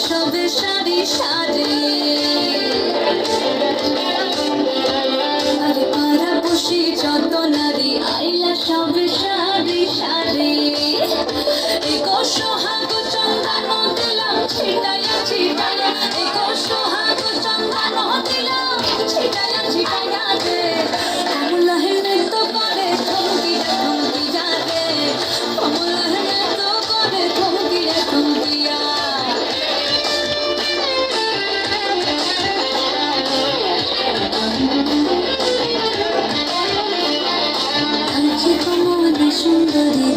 সবে সারি সারি আরে পাড়া বসি যত নারী আইলা সবে সারি সারি এগো সোহাগ চন্দন দিলাম ছিটাইয়া ছিটাইয়া এগো সোহাগ চন্দন দিলাম ছিটাইয়া ছিটাইয়া রে কমলা হেনে তো করে থমকিয়া থমকিয়া রে কমলা হেনে তো করে থমকিয়া থমকিয়া সুন্দরী